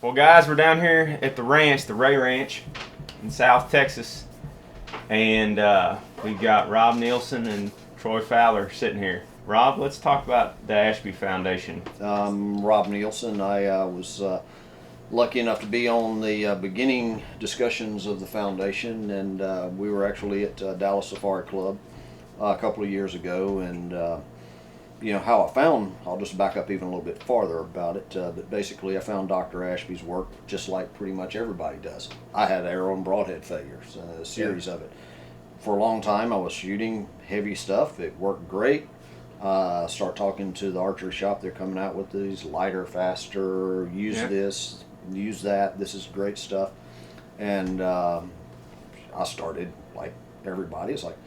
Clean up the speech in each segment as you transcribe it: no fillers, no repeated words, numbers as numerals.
Well, guys, we're down here at the ranch, the Ray Ranch in South Texas, and we've got Rob Neilson and Troy Fowler sitting here. Rob, let's talk about the Ashby Foundation. Rob Neilson. I was lucky enough to be on the beginning discussions of the foundation, and we were actually at Dallas Safari Club a couple of years ago, and how I found, I'll just back up even a little bit farther about it, but basically I found Dr. Ashby's work just like pretty much everybody does. I had arrow and broadhead failures, a series of it. For a long time I was shooting heavy stuff. It worked great. Start talking to the archery shop. They're coming out with these lighter, faster, use this, use that, this is great stuff. And I started, like everybody, it's like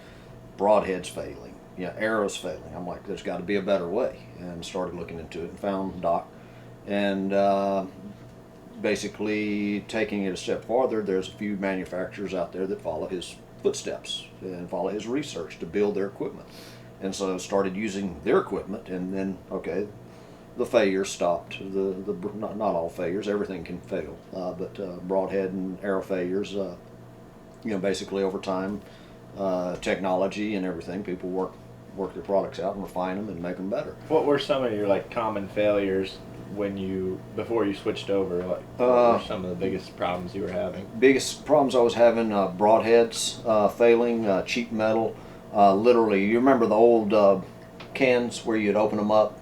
broadheads failing. Arrows failing. I'm like, there's got to be a better way, and started looking into it and found Doc, and basically taking it a step farther, there's a few manufacturers out there that follow his footsteps and follow his research to build their equipment, and so started using their equipment, and then the failures stopped. Not all failures, everything can fail, but broadhead and arrow failures, basically over time, technology and everything, people work their products out and refine them and make them better. What were some of your common failures before you switched over? What were some of the biggest problems you were having? Biggest problems I was having, broadheads failing, cheap metal. Literally, you remember the old cans where you'd open them up?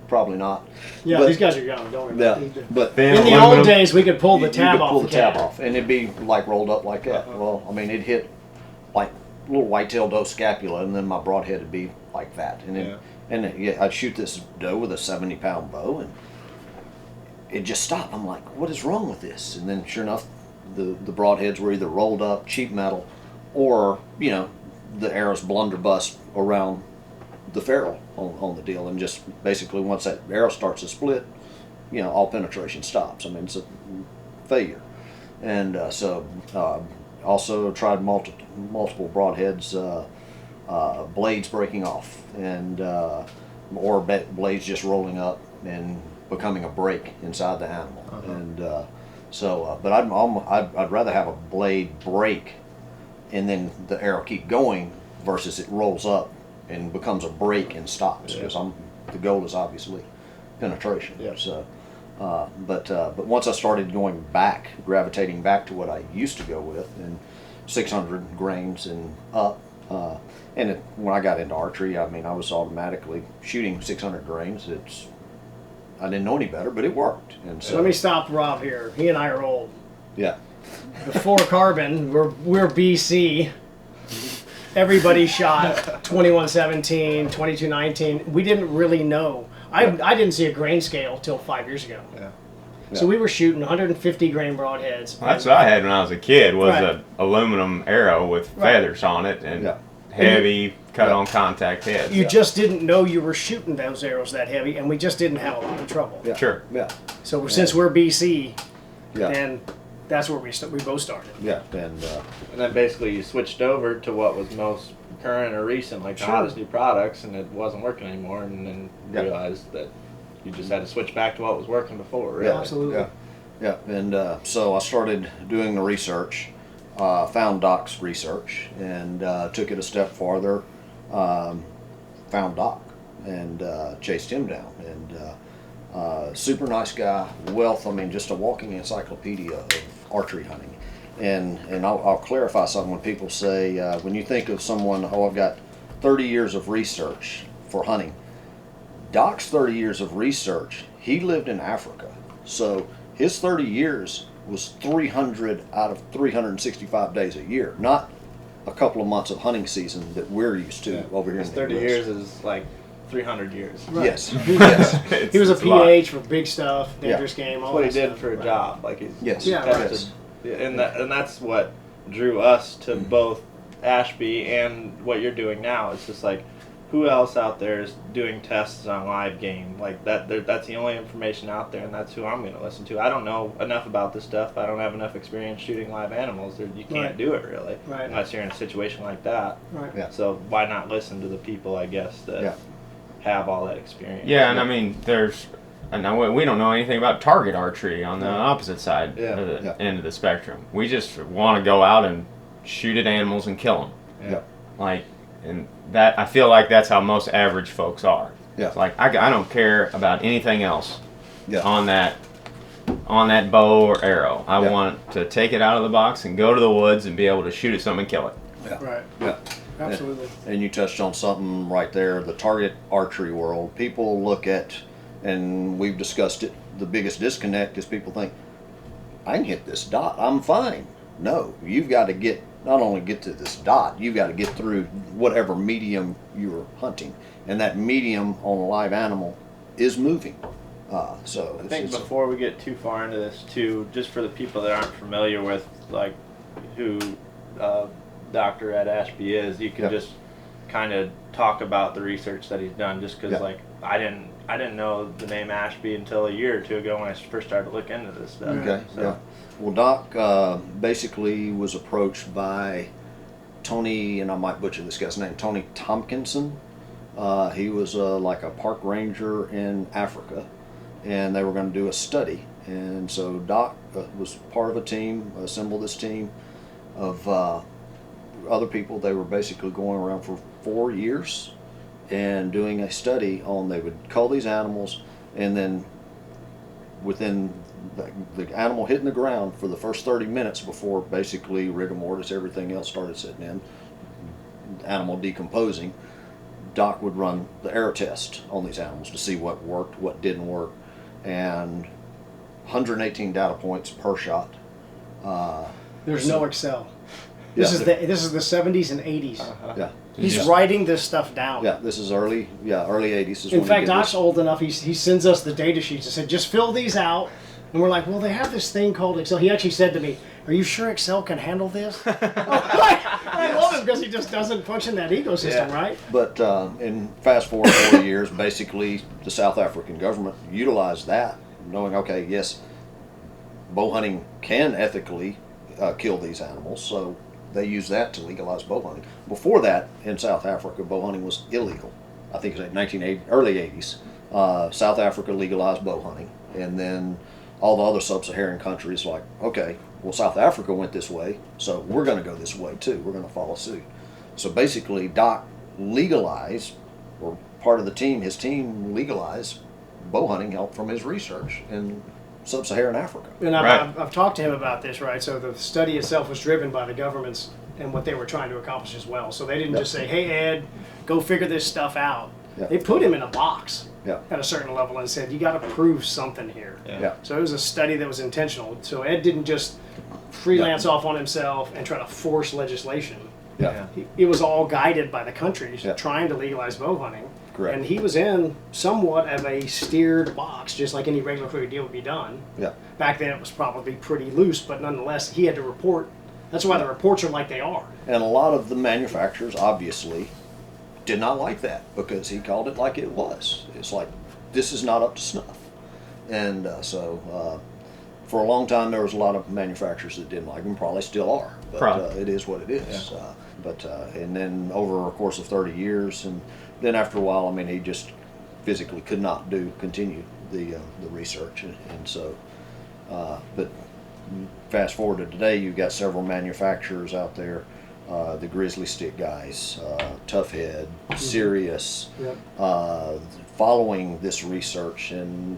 Probably not. Yeah, but these guys are young, don't remember. Yeah, but in the old days, we could pull the tab off. Pull the tab off, and it'd be like rolled up like that. Well, I mean, it'd hit like a little white-tailed doe scapula, and then my broadhead would be like that. And then, I'd shoot this doe with a 70-pound bow, and it just stopped. I'm like, what is wrong with this? And then, sure enough, the broadheads were either rolled up, cheap metal, or the arrows blunderbuss around the ferrule on the deal, and just basically once that arrow starts to split, all penetration stops. I mean, it's a failure. And also tried multiple broadheads, blades breaking off, and or blades just rolling up and becoming a break inside the animal. And but I'd rather have a blade break and then the arrow keep going versus it rolls up and becomes a break and stops, because the goal is obviously penetration. So but once I started gravitating back to what I used to go with, and 600 grains and up, when I got into archery, I mean, I was automatically shooting 600 grains. I didn't know any better, but it worked. And so let me stop Rob here. He and I are old. Yeah. Before carbon, we're BC. Everybody shot 2117, 2219. We didn't really know. I didn't see a grain scale till 5 years ago. Yeah. So we were shooting 150 grain broadheads. Well, that's what I had when I was a kid, was an aluminum arrow with feathers on it, and heavy cut-on contact heads. You just didn't know you were shooting those arrows that heavy, and we just didn't have a lot of trouble. Yeah. Sure. Yeah. So since we're BC, then that's where we both started. Yeah. And then basically you switched over to what was most current or recent, like the hottest new products, and it wasn't working anymore, and then realized that you just had to switch back to what was working before, really. Yeah, absolutely. Yeah. And so I started doing the research, found Doc's research, and took it a step farther, found Doc, and chased him down. And super nice guy, wealth, I mean, just a walking encyclopedia of archery hunting. And I'll clarify something when people say, when you think of someone, I've got 30 years of research for hunting. Doc's 30 years of research, he lived in Africa. So his 30 years was 300 out of 365 days a year, not a couple of months of hunting season that we're used to over here in the 30 US. years is like 300 years. Right. Yes. Yes. He was a PH for big stuff, dangerous game, That's all what that he did stuff. for a job. Like he's Yes. and that's what drew us to both Ashby and what you're doing now. It's just like, who else out there is doing tests on live game like that? That's the only information out there, and that's who I'm going to listen to. I don't know enough about this stuff. I don't have enough experience shooting live animals. You can't do it really, unless you're in a situation like that. Right. Yeah. So why not listen to the people, I guess, that have all that experience? Yeah, and I mean, there's and now we don't know anything about target archery on the opposite side Yeah. of the Yeah. end of the spectrum. We just want to go out and shoot at animals and kill them. Yeah. Like, and that, I feel like that's how most average folks are. Yeah. It's like, I don't care about anything else Yeah. on that bow or arrow. I Yeah. want to take it out of the box and go to the woods and be able to shoot at something and kill it. Right. Yeah. Absolutely. And you touched on something right there, the target archery world. People look at, and we've discussed it, the biggest disconnect is people think, I can hit this dot, I'm fine. No, you've got to not only get to this dot, you've got to get through whatever medium you're hunting. And that medium on a live animal is moving. So I think before we get too far into this too, just for the people that aren't familiar with like who Dr. Ed Ashby is, you can Yeah. just kind of talk about the research that he's done, just because Yeah. like I didn't know the name Ashby until a year or two ago when I first started to look into this stuff. Okay, So, yeah. Well, Doc basically was approached by Tony, and I might butcher this guy's name, Tony Tompkinson. He was like a park ranger in Africa, and they were going to do a study. And so Doc was part of a team, assembled this team of other people. They were basically going around for 4 years and doing a study on, they would cull these animals, and then within the animal hitting the ground for the first 30 minutes before basically rigor mortis, everything else started setting in, animal decomposing, Doc would run the arrow test on these animals to see what worked, what didn't work, and 118 data points per shot. There's So- no Excel. This is the 70s and 80s. Yeah, He's Yeah. writing this stuff down. yeah. This is early 80s. Is In when fact, he did Doc's this. old enough. He sends us the data sheets and said, just fill these out. And we're like, well, they have this thing called Excel. He actually said to me, are you sure Excel can handle this? I love him because he just doesn't function that ecosystem, Yeah. right? But in fast forward 4 years, basically the South African government utilized that, knowing, okay, yes, bow hunting can ethically kill these animals, so they used that to legalize bow hunting. Before that, in South Africa, bow hunting was illegal. I think it was like 1980, early 80s. South Africa legalized bow hunting, and then all the other sub-Saharan countries like, okay, well, South Africa went this way, so we're going to go this way too. We're going to follow suit. So basically, Doc legalized, or part of the team, his team legalized bow hunting help from his research in sub-Saharan Africa. And Right. I've talked to him about this, right? So the study itself was driven by the governments and what they were trying to accomplish as well. So they didn't Yep. just say, hey, Ed, go figure this stuff out. Yep. They put him in a box Yeah, at a certain level and said, you got to prove something here. yeah, So it was a study that was intentional. So Ed didn't just freelance off on himself and try to force legislation. yeah. It was all guided by the countries Yeah. trying to legalize bow hunting. Correct. And he was in somewhat of a steered box, just like any regulatory deal would be done. Yeah. Back then it was probably pretty loose, but nonetheless, he had to report. That's why the reports are like they are. And a lot of the manufacturers obviously did not like that because he called it like it was. It's like, this is not up to snuff. And so for a long time there was a lot of manufacturers that didn't like him, probably still are. But Probably. it is what it is. And then over a course of 30 years, and then after a while, I mean, he just physically could not continue the research. And so, but fast forward to today, you've got several manufacturers out there, the Grizzly Stick guys, Toughhead, Sirius, Yep. following this research and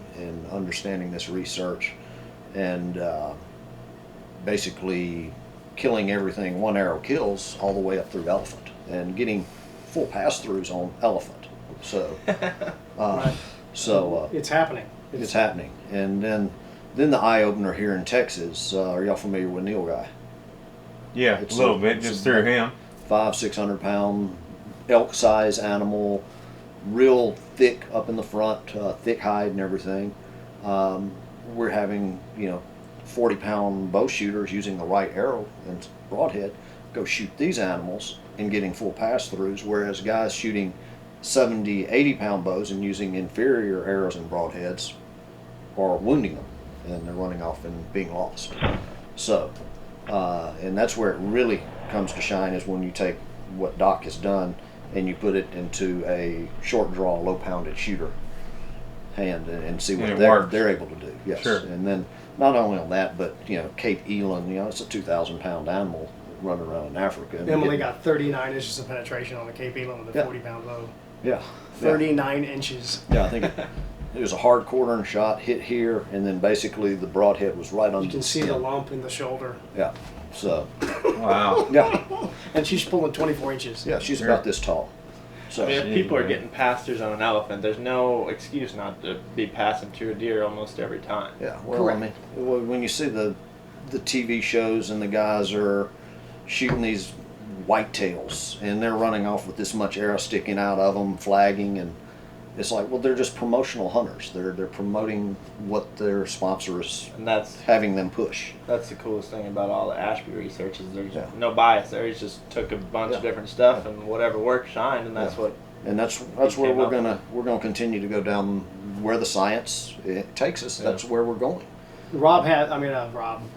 understanding this research, and basically killing everything one arrow kills all the way up through elephant and getting full pass-throughs on elephant. So, Right. so It's happening. it's happening. And then the eye-opener here in Texas, are y'all familiar with Neil Guy? Yeah, It's a little a- bit, it's just a- through him. 500-600 pound elk size animal, real thick up in the front, thick hide and everything. We're having 40-pound bow shooters using the right arrow and broadhead go shoot these animals and getting full pass throughs, whereas guys shooting 70-80 pound bows and using inferior arrows and broadheads are wounding them and they're running off and being lost. So and that's where it really comes to shine, is when you take what Doc has done and you put it into a short draw, low pounded shooter. hand and see And what it they're, works. they're able to do. Yes. Sure. And then not only on that, but Cape Eland, it's a 2,000-pound animal running around in Africa. And Emily got 39 inches of penetration on the Cape Eland with a Yeah. 40-pound bow. Yeah. 39 inches. Yeah, I think it was a hard quartering shot, hit here, and then basically the broadhead was right on. You can see the lump in the shoulder. Yeah. So. Wow. Yeah. And she's pulling 24 inches. Yeah, she's Sure. about this tall. So. I mean, if Jeez, people are man. getting pastures on an elephant, there's no excuse not to be passing through a deer almost every time. Yeah, well, I mean, when you see the TV shows and the guys are shooting these whitetails and they're running off with this much arrow sticking out of them, flagging, and it's like, well, they're just promotional hunters. They're promoting what their sponsor is And that's having them push. the coolest thing about all the Ashby research is there's Yeah. no bias there. He's just took a bunch Yeah. of different stuff and whatever worked shined, and that's Yeah. what. And that's where came we're up gonna continue to go down where the science it takes us. Yeah. That's where we're going.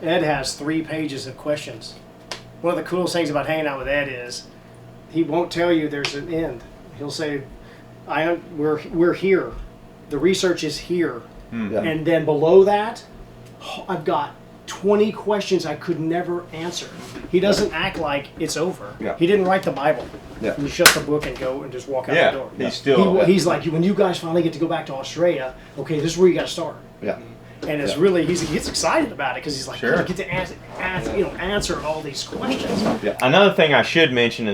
Ed has 3 pages of questions. One of the coolest things about hanging out with Ed is he won't tell you there's an end. He'll say, we're here. The research is here. Yeah. And then below that, I've got 20 questions I could never answer. He doesn't act like it's over. Yeah. He didn't write the Bible. Yeah. You shut the book and go and just walk out Yeah, the door. he's still. He's like, when you guys finally get to go back to Australia, okay, this is where you got to start. Yeah. And it's Yeah. really, he gets excited about it because he's like, Sure. I get to answer all these questions. Another thing I should mention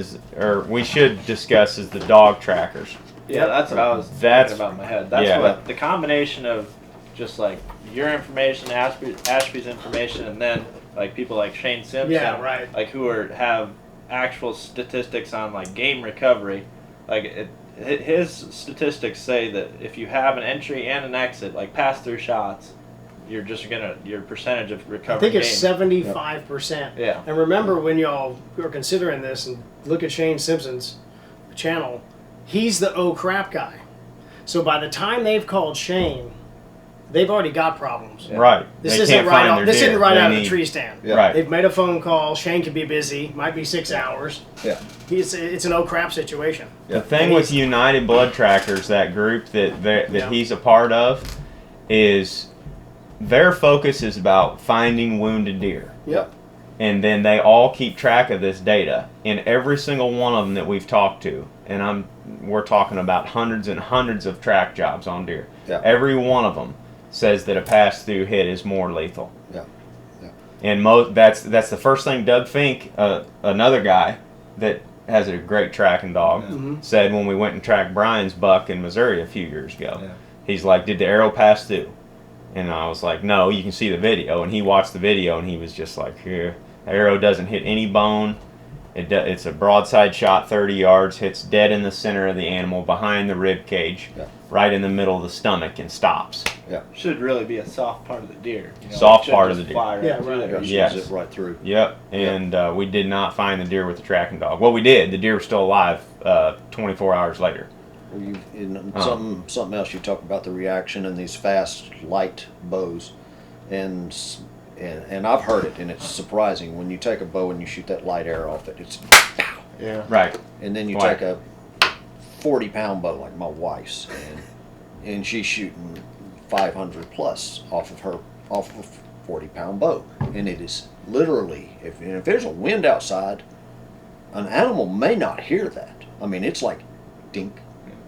we should discuss is the dog trackers. Yeah, that's what I was That's- thinking about in my head. That's yeah. what the combination of just like your information, Ashby's information, and then like people like Shane Simpson, Yeah, right. like who have actual statistics on like game recovery. Like his statistics say that if you have an entry and an exit, like pass through shots, your percentage of I recovering think it's game. 75%. Yeah. And remember when y'all are considering this and look at Shane Simpson's channel, he's the oh crap guy. So by the time they've called Shane, they've already got problems. Yeah. Right. This They isn't can't right find out. their This deer. isn't right They out of the need- tree stand. Yeah. Right. They've made a phone call. Shane could be busy. Might be 6 hours. Yeah. It's an oh crap situation. The thing with United Blood Trackers, that group that Yeah. he's a part of, is their focus is about finding wounded deer. Yep. And then they all keep track of this data. And every single one of them that we've talked to, and we're talking about hundreds and hundreds of track jobs on deer. Yeah. Every one of them says that a pass-through hit is more lethal. Yeah. Yeah. And that's the first thing Doug Fink, another guy that has a great tracking dog, said when we went and tracked Brian's buck in Missouri a few years ago. Yeah. He's like, "Did the arrow pass through?" And I was like, "No, you can see the video." And he watched the video and he was just like, "Here, the arrow doesn't hit any bone. It's a broadside shot, 30 yards, hits dead in the center of the animal, behind the rib cage, Yeah. right in the middle of the stomach, and stops." Should really be a soft part of the deer. Soft It should part of just the deer. fly right Yeah, through right. there. Yeah. Yes. Zip right through. Yep, and we did not find the deer with the tracking dog. Well, we did. The deer was still alive 24 hours later. Something else you talk about the reaction and these fast light bows, and I've heard it and it's surprising when you take a bow and you shoot that light arrow off it. It's Yeah. Right. and then you Right. take a 40-pound bow like my wife's and she's shooting 500 plus off of a 40-pound bow, and it is literally if there's a wind outside, an animal may not hear that. I mean, it's like dink.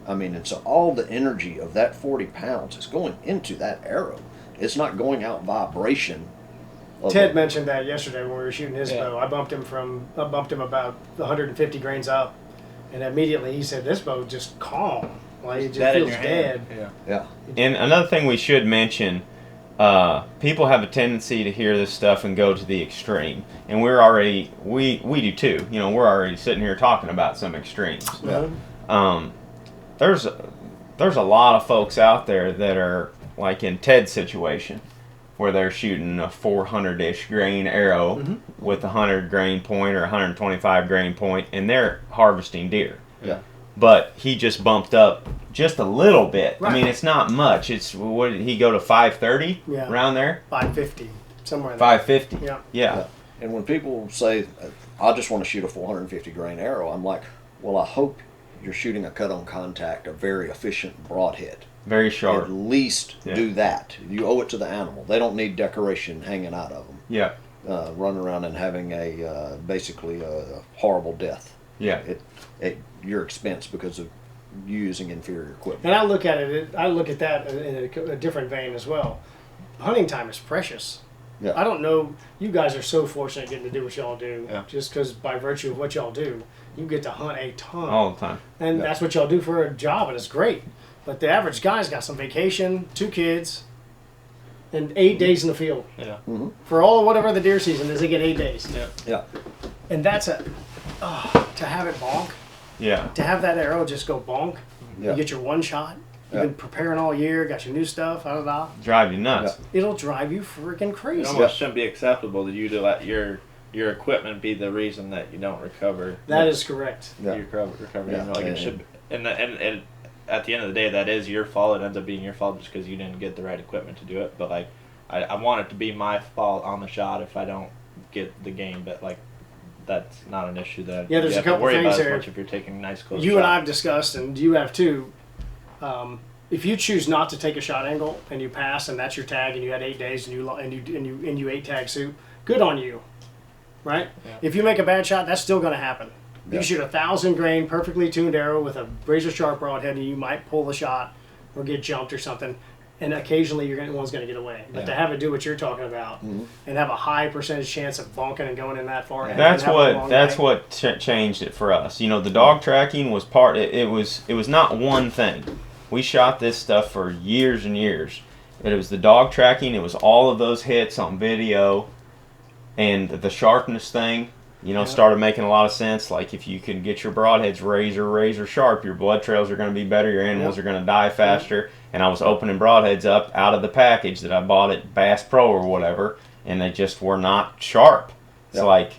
I mean, and so all the energy of that 40 pounds is going into that arrow. It's not going out vibration. Ted mentioned that yesterday when we were shooting his Yeah. bow. I bumped him about 150 grains up, and immediately he said, "This bow's just calm. Like it just Dead in feels your dead." hand. Yeah. And another thing we should mention, people have a tendency to hear this stuff and go to the extreme, and we do too. We're already sitting here talking about some extremes. Yeah. There's a lot of folks out there that are like in Ted's situation, where they're shooting a 400-ish grain arrow with a 100 grain point or 125 grain point, and they're harvesting deer. Yeah. But he just bumped up just a little bit. Right. I mean, it's not much. What did he go to 530 Yeah. around there? 550, somewhere in there. 550. Yeah. Yeah. And when people say, "I just want to shoot a 450 grain arrow," I'm like, "Well, I hope you're shooting a cut on contact, a very efficient broadhead." Very At sharp. least Yeah. do that. You owe it to the animal. They don't need decoration hanging out of them. Yeah. Running around and having a basically a horrible death Yeah. at your expense because of you using inferior equipment. And I look at it. I look at that in a different vein as well. Hunting time is precious. Yeah. I don't know. You guys are so fortunate getting to do what y'all do. Yeah. Just because by virtue of what y'all do, you get to hunt a ton. All the time. And Yeah. that's what y'all do for a job, and it's great. But the average guy's got some vacation, 2 kids, and 8 days in the field. Yeah. For all whatever the deer season is, they get 8 days. Yeah. Yeah. And that's to have it bonk, Yeah. to have that arrow just go bonk. Yeah. You get your one shot. You've Yeah. been preparing all year, got your new stuff, Drive you nuts. It'll drive you freaking It crazy. almost shouldn't be acceptable to you to let your equipment be the reason that you don't recover. That is correct. Yeah. Your recovery. Yeah. Like it should. And at the end of the day, that is your fault. It ends up being your fault just because you didn't get the right equipment to do it. But like, I want it to be my fault on the shot if I don't get the game. But like, that's not an issue that Yeah, there's you a have to couple worry things about as there. much if you're taking nice close You and shots. I've discussed, and you have too. If you choose not to take a shot angle and you pass, and that's your tag, and you had 8 days, and you 8 tag soup, good on you, right? Yeah. If you make a bad shot, that's still going to happen. Yeah. You shoot 1,000 grain, perfectly tuned arrow with a razor sharp broadhead, and you might pull the shot or get jumped or something, and occasionally one's going to get away. But Yeah. to have it do what you're talking about and have a high percentage chance of bonking and going in that far, and That's have a long that's night. what changed it for us. You know, the dog tracking was part. It was not one thing. We shot this stuff for years and years. But it was the dog tracking. It was all of those hits on video, and the sharpness thing. You know, started making a lot of sense. Like if you can get your broadheads razor sharp, your blood trails are going to be better. Your animals are going to die faster. And I was opening broadheads up out of the package that I bought at Bass Pro or whatever, and they just were not sharp. It's like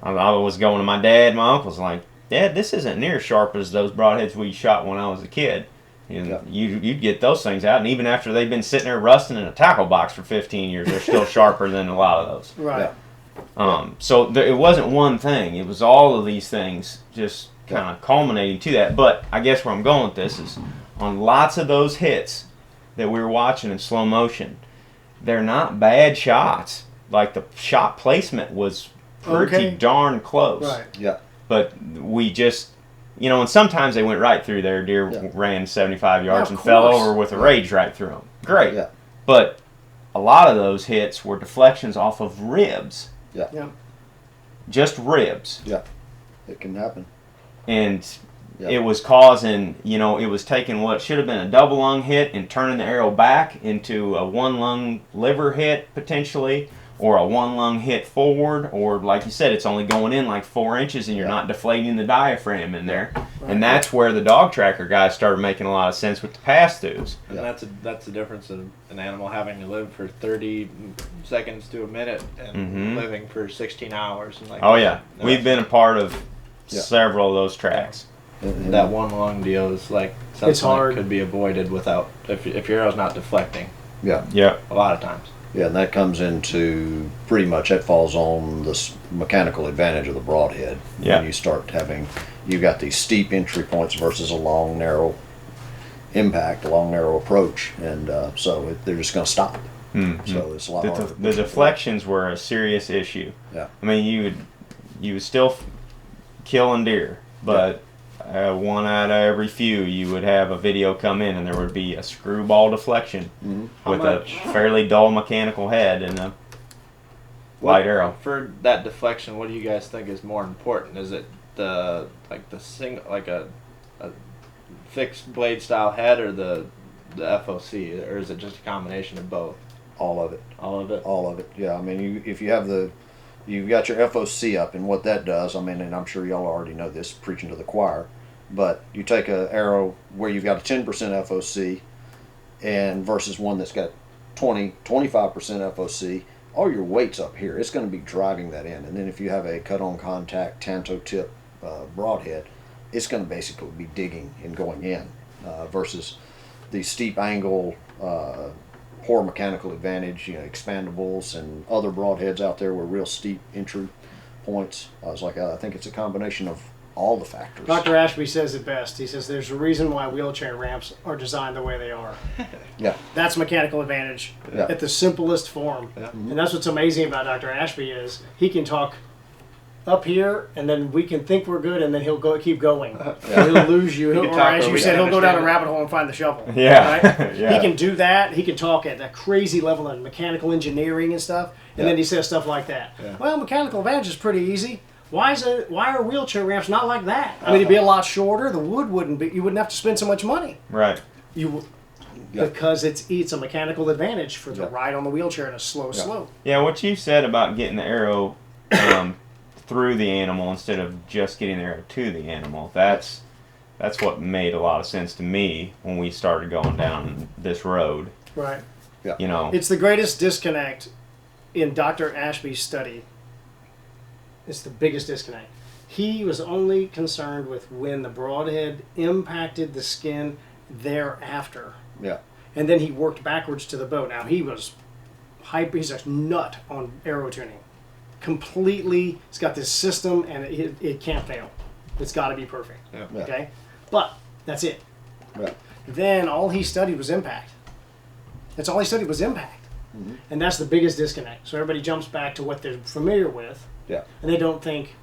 I was going to my dad, my uncle's like, Dad, this isn't near as sharp as those broadheads we shot when I was a kid. And you'd get those things out, and even after they've been sitting there rusting in a tackle box for 15 years, they're still sharper than a lot of those. Right. Yeah. So it wasn't one thing. It was all of these things just kind of culminating to that. But I guess where I'm going with this is on lots of those hits that we were watching in slow motion, they're not bad shots. Like the shot placement was pretty darn close. Right. Yeah. But we just, you know, and sometimes they went right through there. Deer ran 75 yards of and fell course. over with a rage right through them. Great. Yeah. But a lot of those hits were deflections off of ribs. Yeah. Just ribs. Yeah. It can happen. And Yeah. it was causing, you know, it was taking what should have been a double lung hit and turning the arrow back into a one lung liver hit potentially, or a one lung hit forward, or like you said, it's only going in like 4 inches and you're not deflating the diaphragm in there. And that's where the dog tracker guys started making a lot of sense with the pass-throughs. And that's the difference in an animal having to live for 30 seconds to a minute and living for 16 hours. And like, Oh yeah, we've been a part of Yeah. several of those tracks. And that one lung deal is like something It's hard. that could be avoided without if your arrow's not deflecting Yeah. Yeah. a lot of times. Yeah, and that comes into pretty much, that falls on the mechanical advantage of the broadhead. Yeah. When you start having, you've got these steep entry points versus a long, narrow impact, a long, narrow approach. And so they're just going to stop. So it's a lot harder. The deflections were a serious issue. Yeah. I mean, you would still killing deer, but one out of every few, you would have a video come in and there would be a screwball deflection with a fairly dull mechanical head and a light arrow. For that deflection, what do you guys think is more important? Is it the a fixed blade style head, or the FOC, or is it just a combination of both? All of it. All of it. All of it. Yeah. I mean, if you have you've got your FOC up, and what that does, I mean, and I'm sure y'all already know this, preaching to the choir, but you take an arrow where you've got a 10% FOC and versus one that's got 25% FOC, all your weight's up here. It's going to be driving that in. And then if you have a cut on contact tanto tip broadhead, it's going to basically be digging and going in versus the steep angle, poor mechanical advantage, you know, expandables and other broadheads out there with real steep entry points. I was like, I think it's a combination of all the factors. Dr. Ashby says it best. He says there's a reason why wheelchair ramps are designed the way they are. Yeah. That's mechanical advantage Yeah. at the simplest form. Yeah. And that's what's amazing about Dr. Ashby is he can talk up here, and then we can think we're good, and then he'll keep going. He'll lose you, can or talk as or you we said, can he'll go down a understand it. rabbit hole and find the shovel. Yeah. Right? Yeah. He can do that. He can talk at a crazy level of mechanical engineering and stuff, and then he says stuff like that. Yeah. Well, mechanical advantage is pretty easy. Why are wheelchair ramps not like that? I mean, it'd be a lot shorter. The wood wouldn't be. You wouldn't have to spend so much money. Right. Because it's a mechanical advantage for the ride on the wheelchair in a slow slope. Yeah, what you said about getting the arrow through the animal instead of just getting the arrow to the animal, that's what made a lot of sense to me when we started going down this road. Right. Yeah. You know. It's the greatest disconnect in Dr. Ashby's study. It's the biggest disconnect. He was only concerned with when the broadhead impacted the skin thereafter. Yeah. And then he worked backwards to the bow. Now he's a nut on arrow tuning. Completely, it's got this system and it can't fail. It's got to be perfect. Yeah. Yeah. Okay? But that's it. Yeah. Then all he studied was impact. That's all he studied was impact. Mm-hmm. And that's the biggest disconnect. So everybody jumps back to what they're familiar with. Yeah. And they don't think,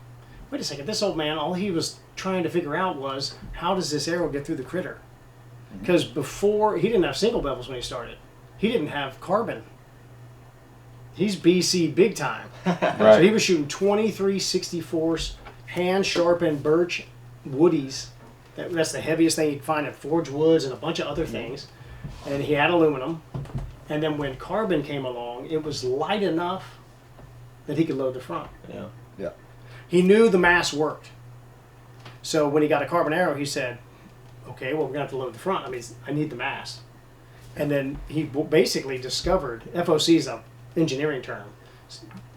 wait a second, this old man, all he was trying to figure out was, how does this arrow get through the critter? Because before, he didn't have single bevels when he started. He didn't have carbon. He's BC big time. Right. So he was shooting 23/64 hand-sharpened birch woodies. That's the heaviest thing you can find at Forge Woods and a bunch of other things. And he had aluminum. And then when carbon came along, it was light enough that he could load the front. Yeah. Yeah. He knew the mass worked. So when he got a carbon arrow, he said, okay, well, we're going to have to load the front. I mean, I need the mass. And then he basically discovered, FOC is an engineering term.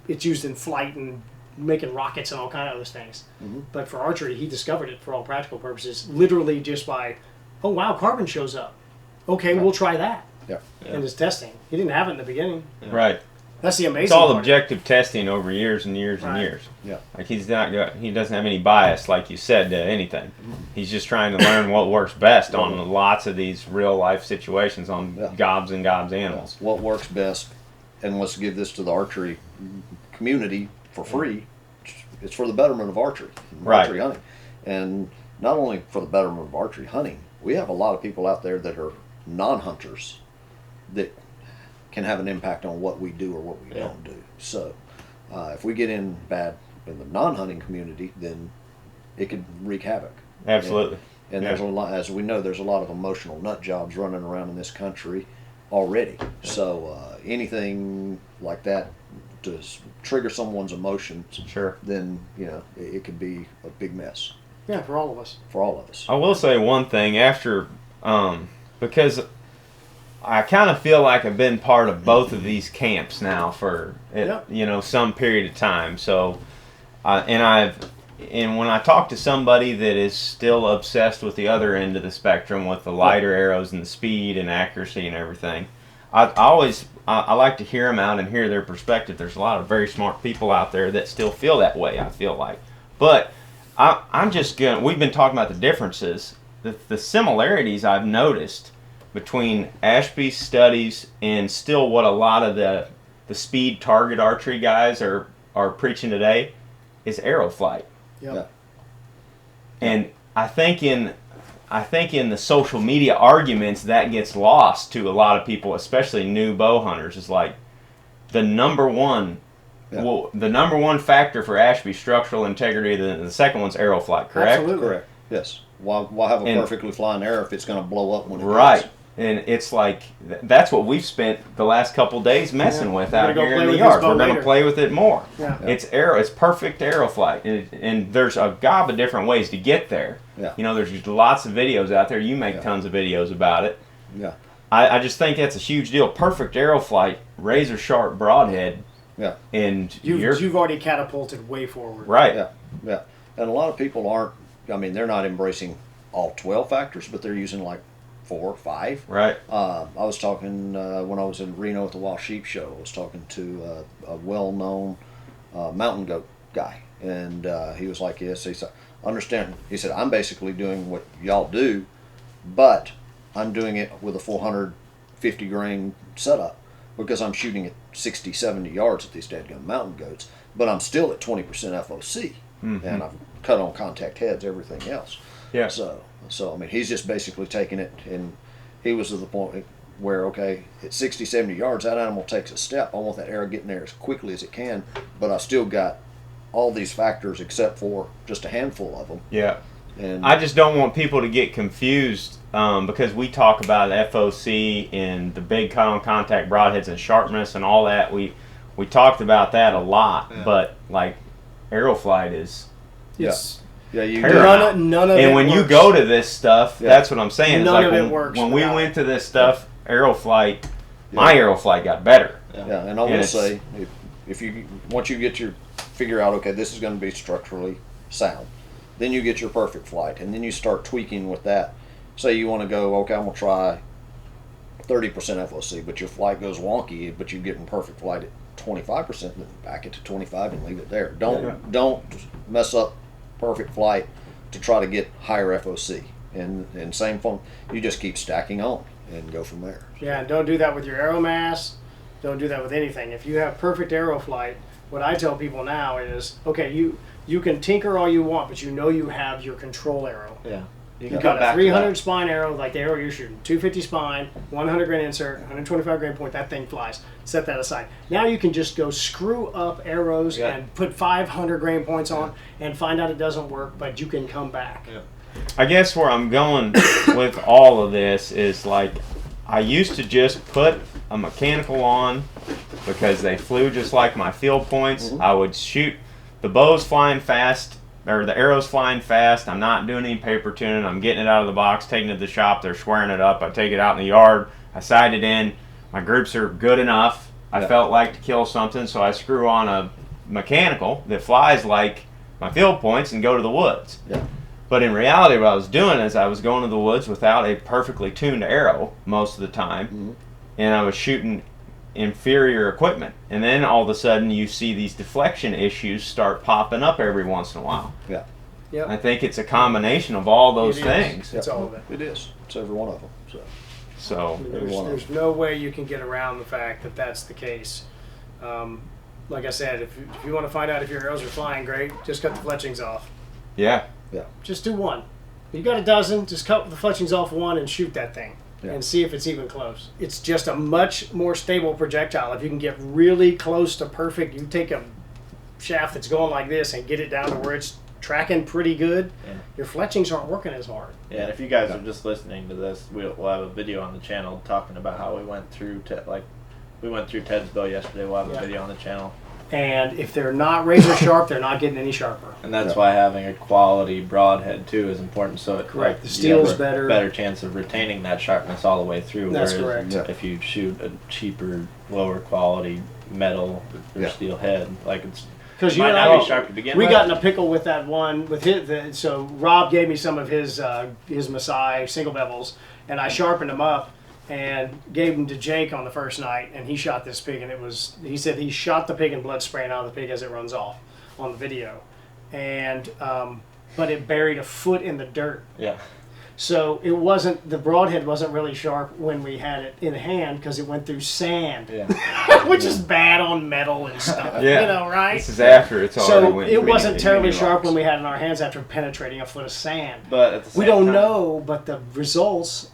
It's used in flight and making rockets and all kind of other things. Mm-hmm. But for archery, he discovered it for all practical purposes, literally just by, oh, wow, carbon shows up. Okay, we'll try that. Yeah. In his testing. He didn't have it in the beginning. Right. That's the amazing It's all part. objective testing over years and years and Right. years. Yeah. Like he doesn't have any bias, like you said, to anything. He's just trying to learn what works best on lots of these real life situations on gobs and gobs animals. What works best, and let's give this to the archery community for free. It's for the betterment of archery, Right. archery hunting, and not only for the betterment of archery hunting. We have a lot of people out there that are non-hunters that can have an impact on what we do or what we don't do. So, if we get in bad in the non-hunting community, then it could wreak havoc. Absolutely. And there's a lot, as we know, there's a lot of emotional nut jobs running around in this country already. So anything like that to trigger someone's emotions, Sure. then it could be a big mess Yeah, for all of us. for all of us. I will say one thing after, because I kind of feel like I've been part of both of these camps now for some period of time. So, and when I talk to somebody that is still obsessed with the other end of the spectrum, with the lighter arrows and the speed and accuracy and everything, I like to hear them out and hear their perspective. There's a lot of very smart people out there that still feel that way, I feel like. But we've been talking about the differences. The similarities I've noticed between Ashby's studies and still what a lot of the speed target archery guys are preaching today is arrow flight. Yep. Yeah. And I think in the social media arguments that gets lost to a lot of people, especially new bow hunters. Is like the number one factor for Ashby structural integrity. The second one's arrow flight, correct? Absolutely. Correct. Yes. Why have a perfectly flying arrow if it's going to blow up when it Right. hits? And it's like, that's what we've spent the last couple days messing with out We're gonna here go in play the with yard. this bow We're going to later. play with it more. Yeah. It's perfect arrow flight. And there's a gob of different ways to get there. Yeah. There's lots of videos out there. You make tons of videos about it. Yeah. I just think that's a huge deal. Perfect arrow flight, razor sharp broadhead. Yeah. And You've already catapulted way forward. right. Yeah. Yeah. And a lot of people aren't. I mean, they're not embracing all 12 factors, but they're using like 4 or 5. Right. I was talking when I was in Reno at the Wild Sheep Show. I was talking to a well-known mountain goat guy, and he was like, yes. He said, understand. He said, I'm basically doing what y'all do, but I'm doing it with a 450 grain setup because I'm shooting at 60, 70 yards at these dadgum mountain goats, but I'm still at 20% FOC, and I've cut on contact heads, everything else. Yeah. So I mean, he's just basically taking it, and he was to the point where, okay, at 60, 70 yards, that animal takes a step. I want that arrow getting there as quickly as it can, but I still got all these factors except for just a handful of them. Yeah. And I just don't want people to get confused because we talk about FOC and the big cut on contact broadheads and sharpness and all that. We talked about that a lot, but like arrow flight is yeah, you paramount. None of it and when you works. go to this stuff, that's what I'm saying. None it's like of it works when we without went to this stuff, arrow flight, my arrow flight got better. Yeah, and I will say, if you once you get your figure out, okay, this is going to be structurally sound, then you get your perfect flight, and then you start tweaking with that. Say you want to go, okay, I'm gonna try 30% FOC, but your flight goes wonky, but you're getting perfect flight at 25%, then back it to 25 and leave it there. Don't mess up perfect flight to try to get higher FOC. And same phone, you just keep stacking on and go from there. Yeah, and don't do that with your arrow mass. Don't do that with anything. If you have perfect arrow flight, what I tell people now is, okay, you can tinker all you want, but you know you have your control arrow. Yeah. You got a 300 spine arrow, like the arrow you're shooting, 250 spine, 100 grain insert, 125 grain point, that thing flies. Set that aside. Now you can just go screw up arrows and put 500 grain points on and find out it doesn't work, but you can come back. Yeah. I guess where I'm going with all of this is like I used to just put a mechanical on because they flew just like my field points. I would shoot, the bow's flying fast, or the arrow's flying fast. I'm not doing any paper tuning. I'm getting it out of the box, taking it to the shop. They're swearing it up. I take it out in the yard. I sight it in. My groups are good enough. I felt like to kill something, so I screw on a mechanical that flies like my field points and go to the woods. Yeah. But in reality, what I was doing is I was going to the woods without a perfectly tuned arrow most of the time, and I was shooting inferior equipment. And then all of a sudden, you see these deflection issues start popping up every once in a while. Yeah. Yep. I think it's a combination of all those It is. things. It's all of it. It is. It's every one of them. So There's no way you can get around the fact that that's the case. Like I said, if you want to find out if your arrows are flying, great. Just cut the fletchings off. yeah, Just do one. You got a dozen, just cut the fletchings off one and shoot that thing. And see if it's even close. It's just a much more stable projectile. If you can get really close to perfect, you take a shaft that's going like this and get it down to where it's tracking pretty good, your fletchings aren't working as hard. Yeah, and if you guys are just listening to this, we'll have a video on the channel talking about how we went through Ted's bow yesterday. We'll have a video on the channel. And if they're not razor sharp, they're not getting any sharper. And that's why having a quality broadhead too is important. So it Correct. The steel's you have a better chance of retaining that sharpness all the way through. That's whereas correct. if you shoot a cheaper, lower quality metal or steel head, like it's Because you might and not be I, sharp to begin we with. got in a pickle with that one with his. So Rob gave me some of his Maasai single bevels, and I sharpened them up and gave them to Jake on the first night, and he shot this pig, and he said he shot the pig and blood spraying out of the pig as it runs off on the video, and but it buried a foot in the dirt. Yeah. So it wasn't, the broadhead wasn't really sharp when we had it in hand because it went through sand, which is bad on metal and stuff, you know, right? This is after it's already So went it through wasn't many terribly sharp rocks. when we had it in our hands after penetrating a foot of sand. But at the same We don't time, know, but the results,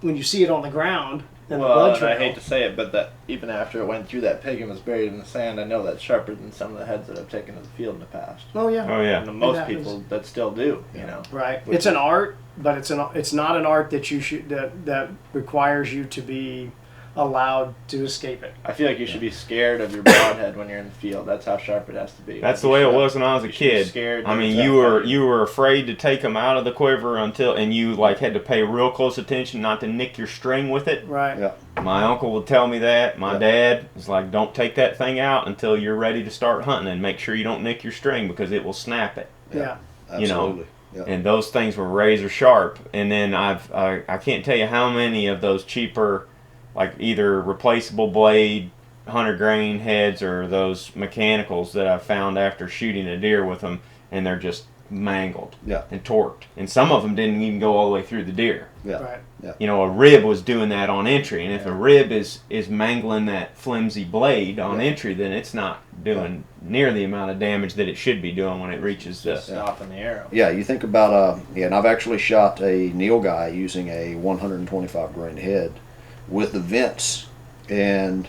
when you see it on the ground, and the blood and I trail. hate to say it, but that even after it went through that pig and was buried in the sand, I know that's sharper than some of the heads that I've taken to the field in the past. Oh yeah. Oh yeah. And most happens. people that still do, you know. Right. It's an art, but it's not an art that you should that requires you to be allowed to escape it. I feel like you should be scared of your broadhead when you're in the field. That's how sharp it has to be. That's the way it was when I was a You should be kid. scared I mean, that you were afraid to take them out of the quiver and you like had to pay real close attention not to nick your string with it. Right. Yeah. My uncle would tell me that. My dad was like, "Don't take that thing out until you're ready to start hunting, and make sure you don't nick your string because it will snap it." Yeah. You know. Absolutely. Yeah. And those things were razor sharp. And then I can't tell you how many of those cheaper, like either replaceable blade hunter grain heads or those mechanicals that I've found after shooting a deer with them, and they're just mangled and torqued. And some of them didn't even go all the way through the deer. Yeah. Right. Yeah. You know, a rib was doing that on entry, and if a rib is mangling that flimsy blade on entry, then it's not doing near the amount of damage that it should be doing when it reaches the stopping the arrow. Yeah, you think about and I've actually shot a Neil guy using a 125 grain head with the vents, and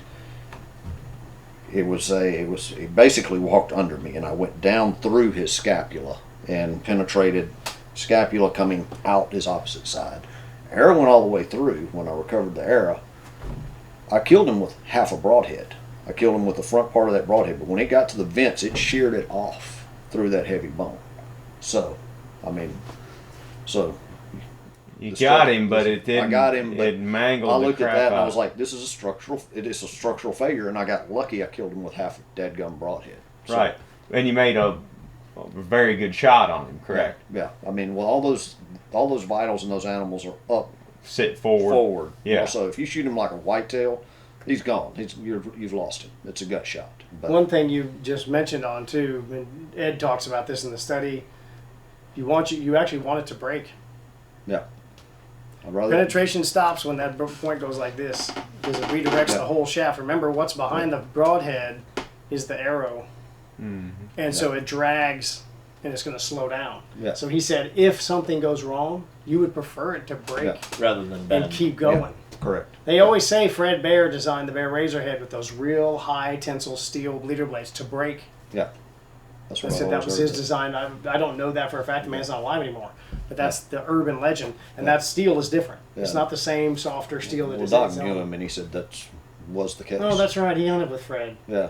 it basically walked under me, and I went down through his scapula and penetrated scapula coming out his opposite side. Arrow went all the way through. When I recovered the arrow, I killed him with half a broadhead. I killed him with the front part of that broadhead, but when it got to the vents, it sheared it off through that heavy bone. So, I mean, you got him, but it didn't. I got him, but it mangled I the looked crap at that and out. I was like, it is a structural failure, and I got lucky. I killed him with half a dadgum broadhead. So, right, and you made a very good shot on him, correct? Yeah. I mean, well, all those vitals in those animals are up, Sit forward. Yeah. So if you shoot him like a whitetail, he's gone. You've lost him. It's a gut shot. But One thing you just mentioned on too, and Ed talks about this in the study. You actually want it to break. yeah, I'd rather Penetration stops when that point goes like this, because it redirects the whole shaft. Remember, what's behind the broadhead is the arrow, and so it drags, and it's going to slow down. Yeah. So he said, if something goes wrong, you would prefer it to break Rather than bend. and keep going. correct. They always say Fred Bear designed the Bear Razorhead with those real high tensile steel bleeder blades to break. Yeah, that's I what said I've that always was heard. his design. I don't know that for a fact. The man's not alive anymore. But that's the urban legend. And that steel is different. It's Yeah. not the same softer steel that Well, is Doc in knew his him, and he said that was the case. Oh, that's right. He hunted with Fred. Yeah.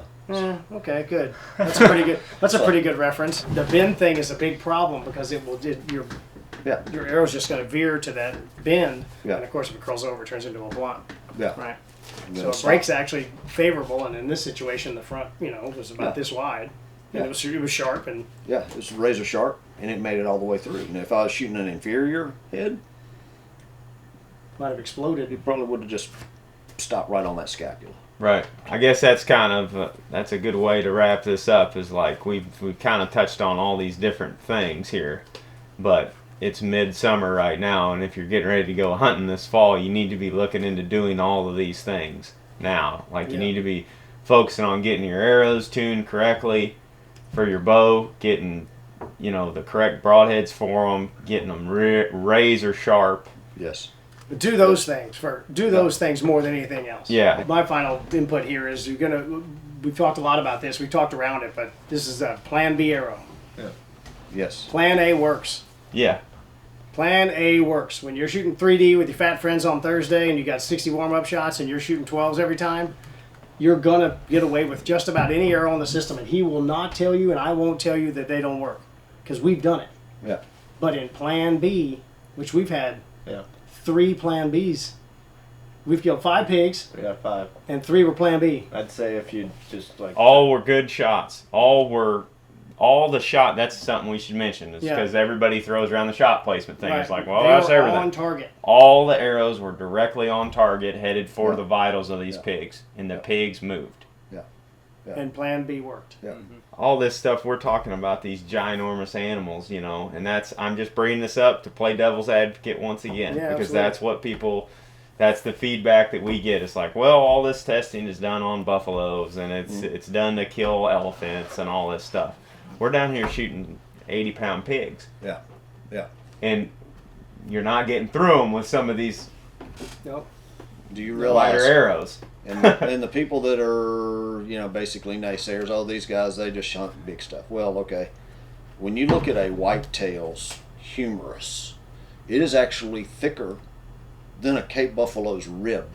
Okay, good. That's a pretty good. That's a pretty good reference. The bend thing is a big problem because Yeah. your arrow's just going to veer to that bend, Yeah. and of course if it curls over, it turns into a blunt. Yeah. Right. And then So it it's breaks actually favorable, and in this situation, the front, was about Yeah. this wide, and Yeah. it was sharp, and Yeah, it was razor sharp, and it made it all the way through. And if I was shooting an inferior head, might have exploded. it probably would have just stopped right on that scapula. Right. I guess that's kind of that's a good way to wrap this up. Is like we've kind of touched on all these different things here, but it's midsummer right now, and if you're getting ready to go hunting this fall, you need to be looking into doing all of these things now. Like you need to be focusing on getting your arrows tuned correctly for your bow, getting the correct broadheads for them, getting them razor sharp. Yes. But do those things those things more than anything else. Yeah. My final input here is we've talked a lot about this. We've talked around it, but this is a Plan B arrow. Yes. Plan A works. Yeah. Plan A works. When you're shooting 3D with your fat friends on Thursday and you got 60 warm-up shots and you're shooting 12s every time, you're going to get away with just about any arrow in the system, and he will not tell you and I won't tell you that they don't work because we've done it. Yeah. But in Plan B, which we've had 3 Plan Bs, we've killed 5 pigs We got 5. and 3 were Plan B. I'd say if you just All were good shots. All the shot. That's something we should mention. Is because everybody throws around the shot placement thing. Right. It's like, well, They that's were everything. on target. All the arrows were directly on target, headed for the vitals of these pigs, and the pigs moved. Yeah. And Plan B worked. Yeah. All this stuff we're talking about, these ginormous animals, and I'm just bringing this up to play devil's advocate once again, Yeah, because absolutely. that's the feedback that we get. It's like, well, all this testing is done on buffaloes, and it's done to kill elephants and all this stuff. We're down here shooting 80-pound pigs. Yeah. Yeah. And you're not getting through them with some of these Nope. Do you lighter realize? arrows. And the people that are, basically naysayers, oh, these guys, they just hunt big stuff. Well, okay. When you look at a whitetail's humerus, it is actually thicker than a Cape buffalo's rib.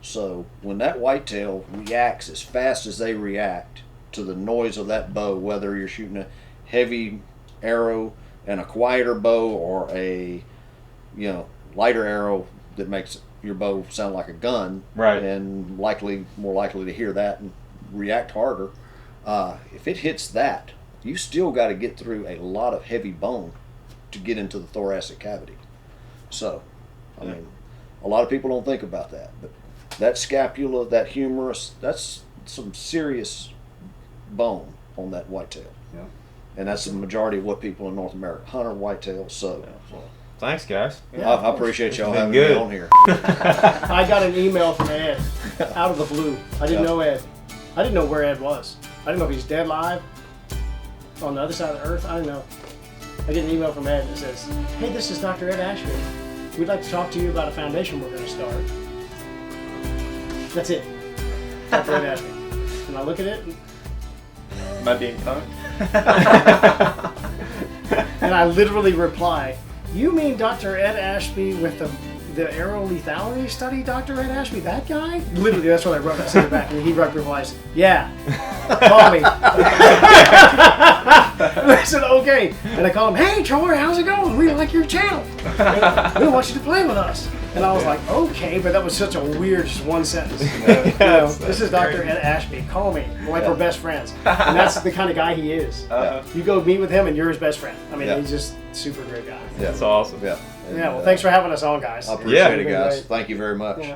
So when that whitetail reacts as fast as they react to the noise of that bow, whether you're shooting a heavy arrow and a quieter bow or a, lighter arrow that makes your bow sound like a gun, Right. and more likely to hear that and react harder. If it hits that, you still got to get through a lot of heavy bone to get into the thoracic cavity. So, I mean, a lot of people don't think about that, but that scapula, that humerus, that's some serious bone on that whitetail. Yeah. And that's the majority of what people in North America, hunter whitetail, so. Thanks, guys. Yeah. I appreciate y'all Been having good. me on here. I got an email from Ed out of the blue. I didn't Yeah. know Ed. I didn't know where Ed was. I didn't know if he's dead, live, on the other side of the earth. I didn't know. I get an email from Ed that says, "Hey, this is Dr. Ed Ashby. We'd like to talk to you about a foundation we're going to start." That's it. Dr. Ed Ashby. And I look at it, Am I being punked? and I literally reply, "You mean Dr. Ed Ashby with the arrow lethality study, Dr. Ed Ashby, that guy?" Literally, that's what I wrote. I sent it back, and he replies, "Yeah, call me." And I said, "Okay." And I called him, "Hey, Troy, how's it going? We like your channel. We want you to play with us." And I was like, "Okay," but that was such a weird, just one sentence. This is Dr. Ed Ashby. Call me. We're best friends. And that's the kind of guy he is. You go meet with him, and you're his best friend. I mean, he's just a super great guy. Yeah. That's awesome. Yeah. Yeah, well, thanks for having us on, guys. I appreciate it, You've been guys. great. Thank you very much. Yeah.